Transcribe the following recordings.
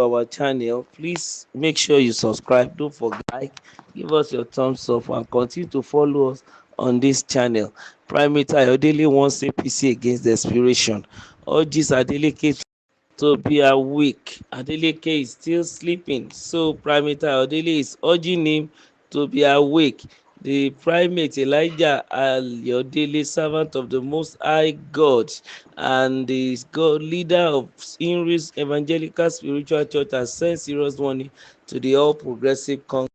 our channel, please make sure you subscribe. Don't forget like, give us your thumbs up, and continue to follow us on this channel. Primate Ayodele wants APC against Desperation. Urges Adeleke to be awake. Adeleke is still sleeping, so Primate Ayodele is urging him to be awake. The primate Elijah Ayodele, servant of the Most High God and the God leader of Inris Evangelical Spiritual Church, has sent serious warning to the All Progressive Congress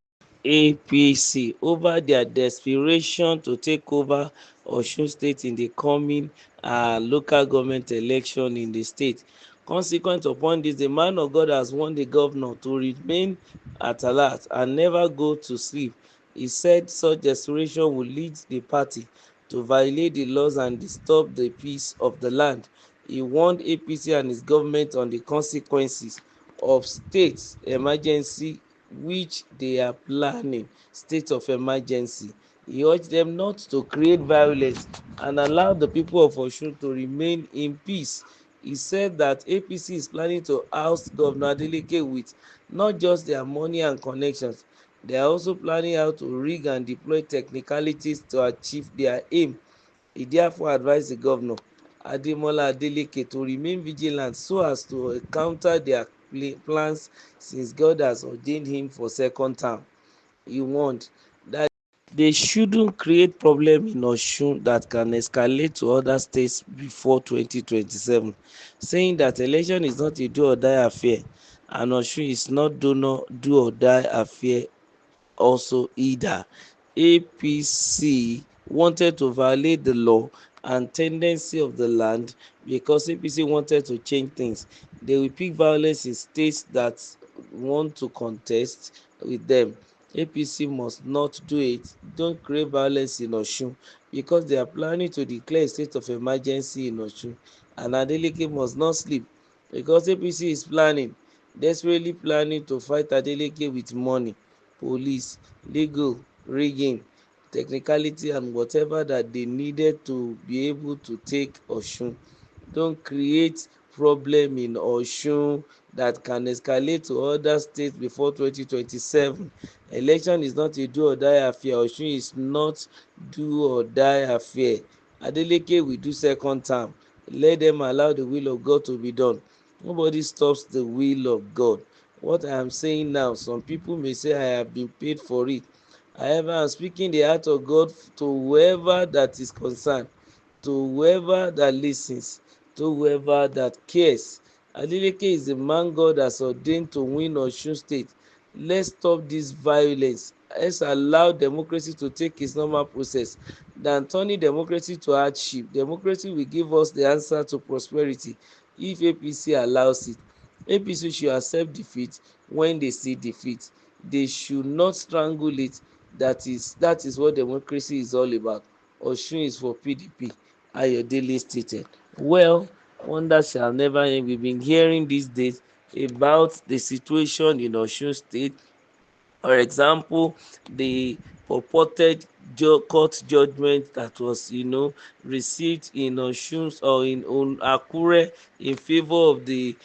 APC over their desperation to take over Osun State in the coming local government election in the state. Consequent upon this, the man of God has warned the governor to remain at alert and never go to sleep. He said such desperation will lead the party to violate the laws and disturb the peace of the land. He warned APC and his government on the consequences of state emergency which they are planning. State of emergency. He urged them not to create violence and allow the people of Osun to remain in peace. He said that APC is planning to oust Governor Adeleke with not just their money and connections, they are also planning how to rig and deploy technicalities to achieve their aim. He therefore advised the governor, Ademola Adeleke, to remain vigilant so as to counter their plans since God has ordained him for second term. He warned that they shouldn't create problem in Osun that can escalate to other states before 2027, saying that election is not a do or die affair and Osun is not do or die affair also either. APC wanted to violate the law and tendency of the land because APC wanted to change things. They will pick violence in states that want to contest with them. APC must not do it. Don't create violence in Osun because they are planning to declare a state of emergency in Osun, and Adeleke must not sleep because APC is planning, desperately planning to fight Adeleke with money, police, legal, rigging, technicality, and whatever that they needed to be able to take Osun. Don't create problem in Osun that can escalate to other states before 2027. Election is not a do or die affair. Osun is not do or die affair. Adeleke will do second term. Let them allow the will of God to be done. Nobody stops the will of God. What I am saying now, some people may say I have been paid for it. However, I'm speaking the heart of God to whoever that is concerned, to whoever that listens, to whoever that cares. Adeleke is the man God has ordained to win Osun State. Let's stop this violence. Let's allow democracy to take its normal process. Than turning democracy to hardship. Democracy will give us the answer to prosperity if APC allows it. APC should accept defeat when they see defeat. They should not strangle it. That is what democracy is all about. Osun is for PDP. Ayodele stated. Well, wonder shall never end. We've been hearing these days about the situation in Osun State. For example, the purported court judgment that was, received in Osun or in Akure in favor of the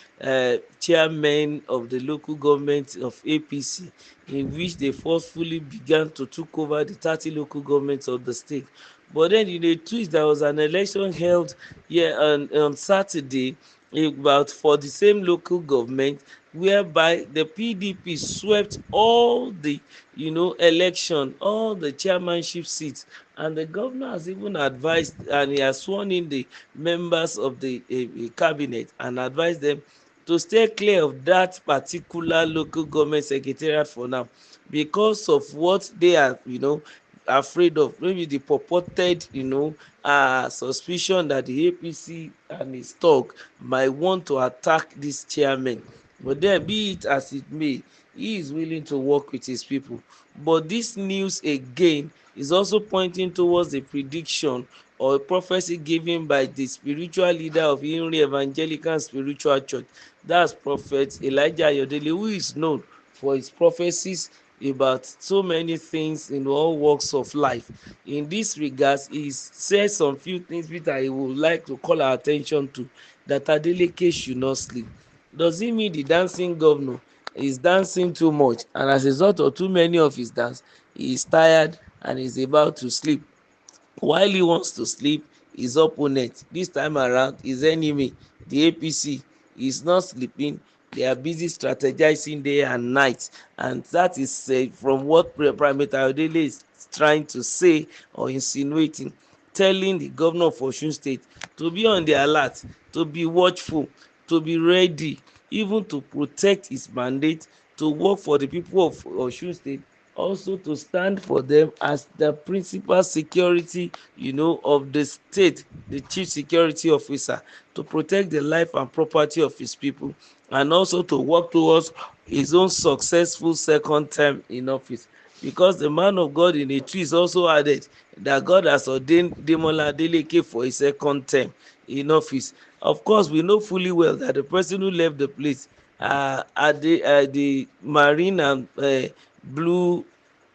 chairman of the local government of APC, in which they forcefully began to take over the 30 local governments of the state. But then in a twist, there was an election held here on Saturday about for the same local government, whereby the PDP swept all the election, all the chairmanship seats, and the governor has even advised, and he has sworn in the members of the cabinet and advised them to stay clear of that particular local government secretariat for now because of what they are afraid of, maybe the purported suspicion that the APC and his talk might want to attack this chairman. But then, be it as it may, he is willing to work with his people. But this news again is also pointing towards the prediction or prophecy given by the spiritual leader of Inri Evangelical Spiritual Church. That's Prophet Elijah Ayodele, who is known for his prophecies about so many things in all walks of life. In this regards, he says some few things which I would like to call our attention to, that Adeleke should not sleep. Does it mean the dancing governor is dancing too much, and as a result of too many of his dance, he is tired and is about to sleep? While he wants to sleep, his opponent, this time around his enemy, the APC, is not sleeping. They are busy strategizing day and night, and that is from what Primate Ayodele is trying to say or insinuating, telling the governor of Osun State to be on the alert, to be watchful, to be ready, even to protect his mandate, to work for the people of Osun State, also to stand for them as the principal security, of the state, the chief security officer, to protect the life and property of his people, and also to work towards his own successful second term in office. Because the man of God in a tree is also added that God has ordained Demola Adeleke for his second term in office. Of course, we know fully well that the person who left the place, the marine and blue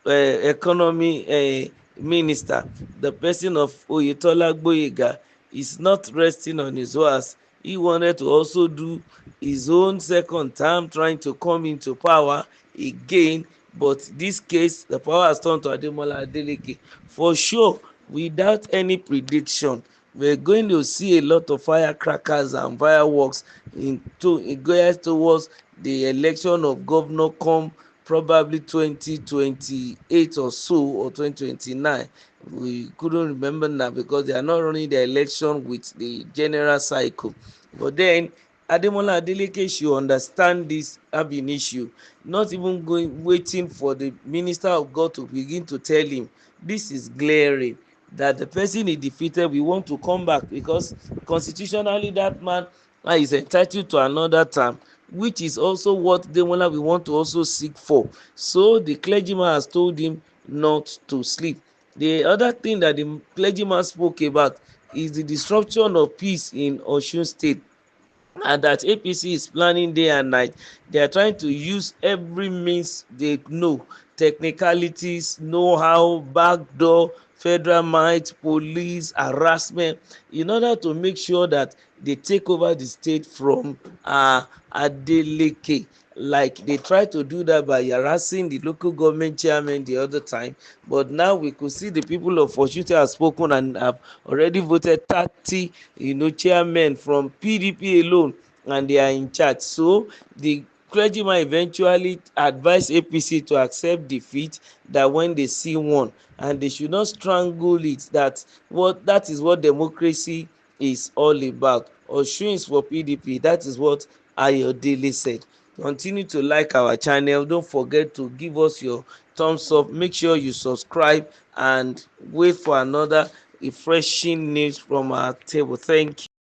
economy minister, the person of Oyetola Gboyega, is not resting on his horse. He wanted to also do his own second term, trying to come into power again. But this case, the power has turned to Ademola Adeleke. For sure, without any prediction, we're going to see a lot of firecrackers and fireworks going towards the election of governor come probably 2028 or so, or 2029. We couldn't remember now because they are not running the election with the general cycle. But then Ademola Adeleke should understand this ab initio, not even waiting for the minister of God to begin to tell him. This is glaring that the person he defeated will want to come back, because constitutionally that man is entitled to another term, which is also what Demola will want to also seek for. So the clergyman has told him not to sleep. The other thing that the clergyman spoke about is the disruption of peace in Osun State, and that APC is planning day and night. They are trying to use every means they know, technicalities, know-how, backdoor, federal might, police, harassment, in order to make sure that they take over the state from Adeleke. Like they tried to do that by harassing the local government chairman the other time, but now we could see the people of Osun have spoken and have already voted 30 chairmen from PDP alone, and they are in charge. So the clergyman eventually advised APC to accept defeat, that when they see one, and they should not strangle it, that is what democracy is all about. Osun is for PDP. That is what Ayodele said. Continue to like our channel. Don't forget to give us your thumbs up. Make sure you subscribe and wait for another refreshing news from our table. Thank you.